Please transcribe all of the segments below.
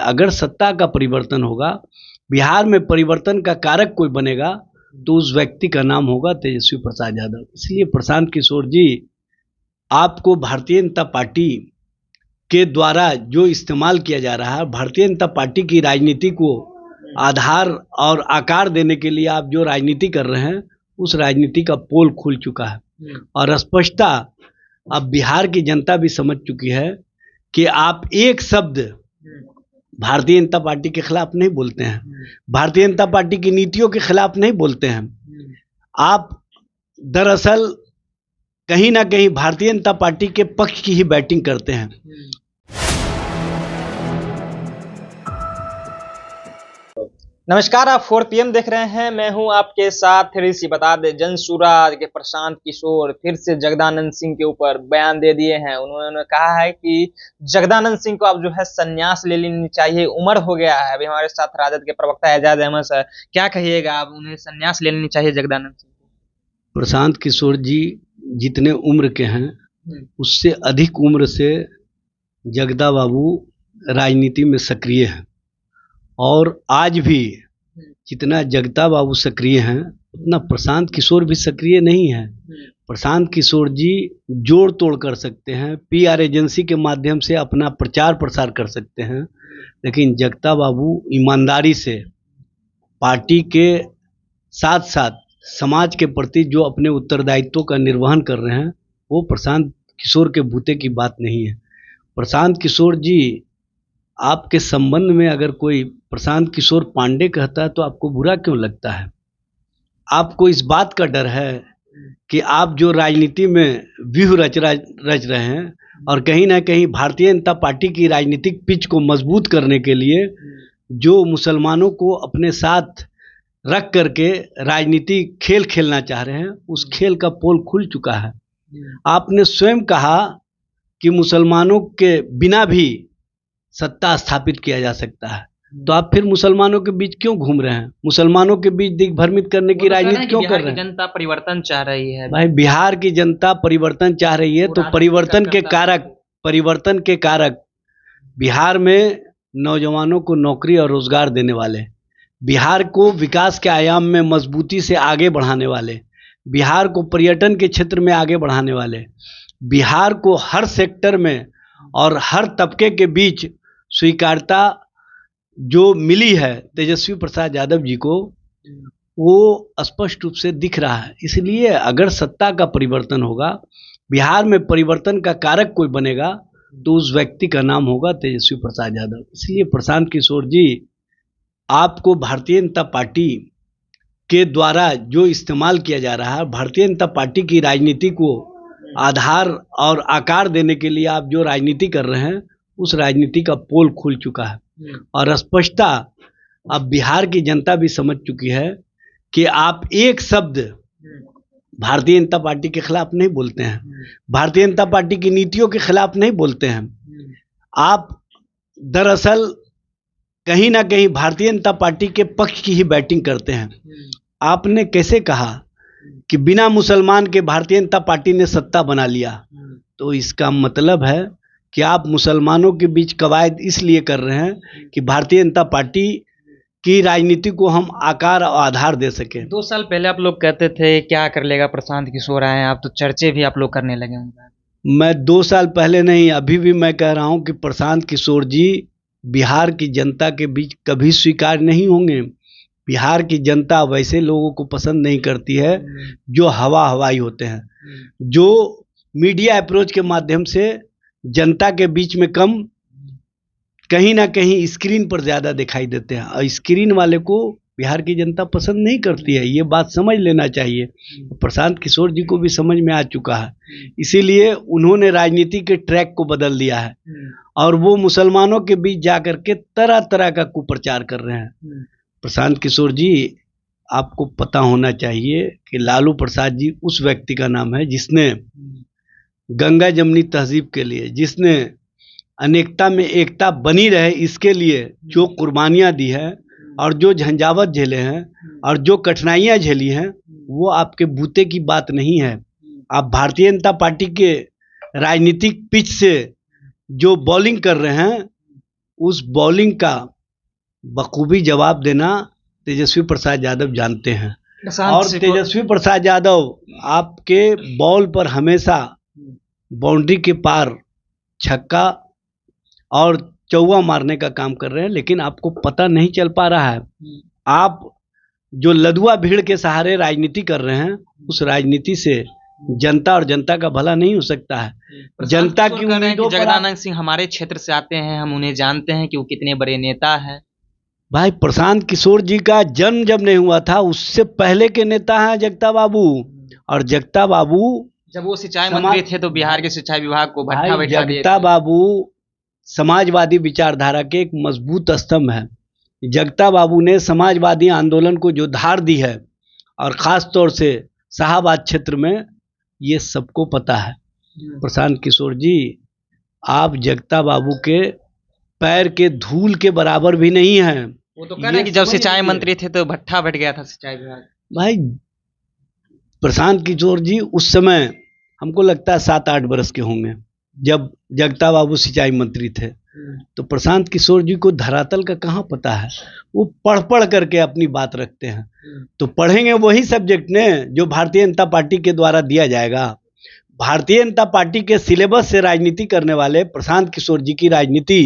अगर सत्ता का परिवर्तन होगा, बिहार में परिवर्तन का कारक कोई बनेगा तो उस व्यक्ति का नाम होगा तेजस्वी प्रसाद यादव। इसलिए प्रशांत किशोर जी, आपको भारतीय जनता पार्टी के द्वारा जो इस्तेमाल किया जा रहा है, भारतीय जनता पार्टी की राजनीति को आधार और आकार देने के लिए आप जो राजनीति कर रहे हैं, उस राजनीति का पोल खुल चुका है और स्पष्टता अब बिहार की जनता भी समझ चुकी है कि आप एक शब्द भारतीय जनता पार्टी के खिलाफ नहीं बोलते हैं, भारतीय जनता पार्टी की नीतियों के खिलाफ नहीं बोलते हैं। आप दरअसल कहीं ना कहीं भारतीय जनता पार्टी के पक्ष की ही बैटिंग करते हैं। नमस्कार, आप 4 PM देख रहे हैं। मैं हूं आपके साथ ऋषि। बता दें, जनसुराज के प्रशांत किशोर फिर से जगदानंद सिंह के ऊपर बयान दे दिए हैं। उन्होंने कहा है कि जगदानंद सिंह को अब जो है संन्यास ले लेनी चाहिए, उम्र हो गया है। अभी हमारे साथ राजद के प्रवक्ता एजाज अहमद सर, क्या कहिएगा आप, उन्हें संन्यास ले लेनी चाहिए जगदानंद सिंह को? प्रशांत किशोर जी जितने उम्र के हैं, उससे अधिक उम्र से जगदा बाबू राजनीति में सक्रिय हैं और आज भी जितना जगदा बाबू सक्रिय हैं उतना प्रशांत किशोर भी सक्रिय नहीं है। प्रशांत किशोर जी जोड़ तोड़ कर सकते हैं, PR एजेंसी के माध्यम से अपना प्रचार प्रसार कर सकते हैं, लेकिन जगदा बाबू ईमानदारी से पार्टी के साथ साथ समाज के प्रति जो अपने उत्तरदायित्वों का निर्वहन कर रहे हैं, वो प्रशांत किशोर के बूते की बात नहीं है। प्रशांत किशोर जी, आपके संबंध में अगर कोई प्रशांत किशोर पांडे कहता है तो आपको बुरा क्यों लगता है? आपको इस बात का डर है कि आप जो राजनीति में व्यूह रच रहे हैं और कहीं ना कहीं भारतीय जनता पार्टी की राजनीतिक पिच को मजबूत करने के लिए जो मुसलमानों को अपने साथ रख करके राजनीति खेल खेलना चाह रहे हैं, उस खेल का पोल खुल चुका है। आपने स्वयं कहा कि मुसलमानों के बिना भी सत्ता स्थापित किया जा सकता है, तो आप फिर मुसलमानों के बीच क्यों घूम रहे हैं? मुसलमानों के बीच दिग्भ्रमित करने की राजनीति क्यों कर रहे हैं? जनता परिवर्तन चाह रही है भाई, बिहार की जनता परिवर्तन चाह रही है तो परिवर्तन के कारक बिहार में नौजवानों को नौकरी और रोजगार देने वाले, बिहार को विकास के आयाम में मजबूती से आगे बढ़ाने वाले, बिहार को पर्यटन के क्षेत्र में आगे बढ़ाने वाले, बिहार को हर सेक्टर में और हर तबके के बीच स्वीकार्यता जो मिली है तेजस्वी प्रसाद यादव जी को, वो स्पष्ट रूप से दिख रहा है। इसलिए अगर सत्ता का परिवर्तन होगा, बिहार में परिवर्तन का कारक कोई बनेगा तो उस व्यक्ति का नाम होगा तेजस्वी प्रसाद यादव। इसलिए प्रशांत किशोर जी, आपको भारतीय जनता पार्टी के द्वारा जो इस्तेमाल किया जा रहा है, भारतीय जनता पार्टी की राजनीति को आधार और आकार देने के लिए आप जो राजनीति कर रहे हैं, उस राजनीति का पोल खुल चुका है और स्पष्टता अब बिहार की जनता भी समझ चुकी है कि आप एक शब्द भारतीय जनता पार्टी के खिलाफ नहीं बोलते हैं, भारतीय जनता पार्टी की नीतियों के खिलाफ नहीं बोलते हैं। आप दरअसल कहीं ना कहीं भारतीय जनता पार्टी के पक्ष की ही बैटिंग करते हैं। आपने कैसे कहा कि बिना मुसलमान के भारतीय जनता पार्टी ने सत्ता बना लिया, तो इसका मतलब है कि आप मुसलमानों के बीच कवायद इसलिए कर रहे हैं कि भारतीय जनता पार्टी की राजनीति को हम आकार और आधार दे सकें। 2 साल पहले आप लोग कहते थे क्या कर लेगा प्रशांत किशोर आए, आप तो चर्चे भी आप लोग करने लगे होंगे। मैं 2 साल पहले नहीं, अभी भी मैं कह रहा हूं कि प्रशांत किशोर जी बिहार की जनता के बीच कभी स्वीकार नहीं होंगे। बिहार की जनता वैसे लोगों को पसंद नहीं करती है जो हवाई होते हैं, जो मीडिया अप्रोच के माध्यम से जनता के बीच में कम, कहीं ना कहीं स्क्रीन पर ज़्यादा दिखाई देते हैं और स्क्रीन वाले को बिहार की जनता पसंद नहीं करती है। ये बात समझ लेना चाहिए। प्रशांत किशोर जी को भी समझ में आ चुका है, इसीलिए उन्होंने राजनीति के ट्रैक को बदल दिया है और वो मुसलमानों के बीच जाकर के तरह तरह का कुप्रचार कर रहे हैं। प्रशांत किशोर जी, आपको पता होना चाहिए कि लालू प्रसाद जी उस व्यक्ति का नाम है जिसने गंगा जमनी तहजीब के लिए, जिसने अनेकता में एकता बनी रहे इसके लिए जो कुर्बानियाँ दी है और जो झंझावत झेले हैं और जो कठिनाइयाँ झेली हैं, वो आपके बूते की बात नहीं है। आप भारतीय जनता पार्टी के राजनीतिक पिच से जो बॉलिंग कर रहे हैं, उस बॉलिंग का बखूबी जवाब देना तेजस्वी प्रसाद यादव जानते हैं। और तेजस्वी प्रसाद यादव आपके बॉल पर हमेशा बाउंड्री के पार छक्का और चौवा मारने का काम कर रहे हैं, लेकिन आपको पता नहीं चल पा रहा है। आप जो लदुआ भीड़ के सहारे राजनीति कर रहे हैं, उस राजनीति से जनता और जनता का भला नहीं हो सकता है। जनता की उम्मीदों पर जगदानंद सिंह हमारे क्षेत्र से आते हैं, हम उन्हें जानते हैं कि वो कितने बड़े नेता हैं। भाई प्रशांत किशोर जी का जन्म जब नहीं हुआ था उससे पहले के नेता हैं जगता बाबू। और जगता बाबू जब वो सिंचाई मंत्री थे तो बिहार के सिंचाई विभाग को भट्ठा बैठा दिए। जगता बाबू समाजवादी विचारधारा के एक मजबूत स्तंभ है। जगता बाबू ने समाजवादी आंदोलन को जो धार दी है, और ख़ास तौर से शाहाबाद क्षेत्र में, ये सबको पता है। प्रशांत किशोर जी, आप जगता बाबू के पैर के धूल के बराबर भी नहीं हैं। वो तो कह रहे हैं कि जब सिंचाई मंत्री थे तो भट्ठा बैठ गया था सिंचाई विभाग। भाई प्रशांत किशोर जी उस समय हमको लगता है 7-8 बरस के होंगे जब जगता बाबू सिंचाई मंत्री थे। तो प्रशांत किशोर जी को धरातल का कहाँ पता है। वो पढ़ पढ़ करके अपनी बात रखते हैं। तो पढ़ेंगे वही सब्जेक्ट ने जो भारतीय जनता पार्टी के द्वारा दिया जाएगा। भारतीय जनता पार्टी के सिलेबस से राजनीति करने वाले प्रशांत किशोर जी की राजनीति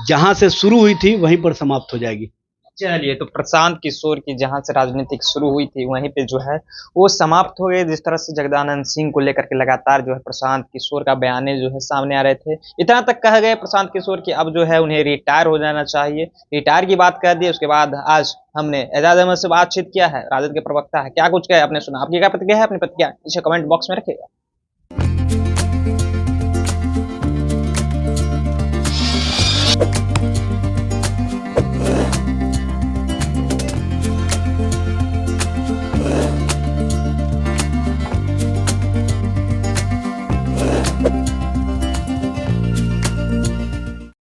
जहां से शुरू हुई थी वहीं पर समाप्त हो जाएगी। चलिए, तो प्रशांत किशोर की जहां से राजनीतिक शुरू हुई थी वहीं पे जो है वो समाप्त हो गए। जिस तरह से जगदानंद सिंह को लेकर के लगातार जो है प्रशांत किशोर का बयाने जो है सामने आ रहे थे, इतना तक कह गए प्रशांत किशोर कि अब जो है उन्हें रिटायर हो जाना चाहिए। रिटायर की बात कर दी। उसके बाद आज हमने एजाज अहमद से बातचीत किया है, राजद के प्रवक्ता है, क्या कुछ कहे आपने सुना। आपकी क्या प्रतिक्रिया है? अपनी प्रतिक्रिया नीचे कमेंट बॉक्स में रखिएगा।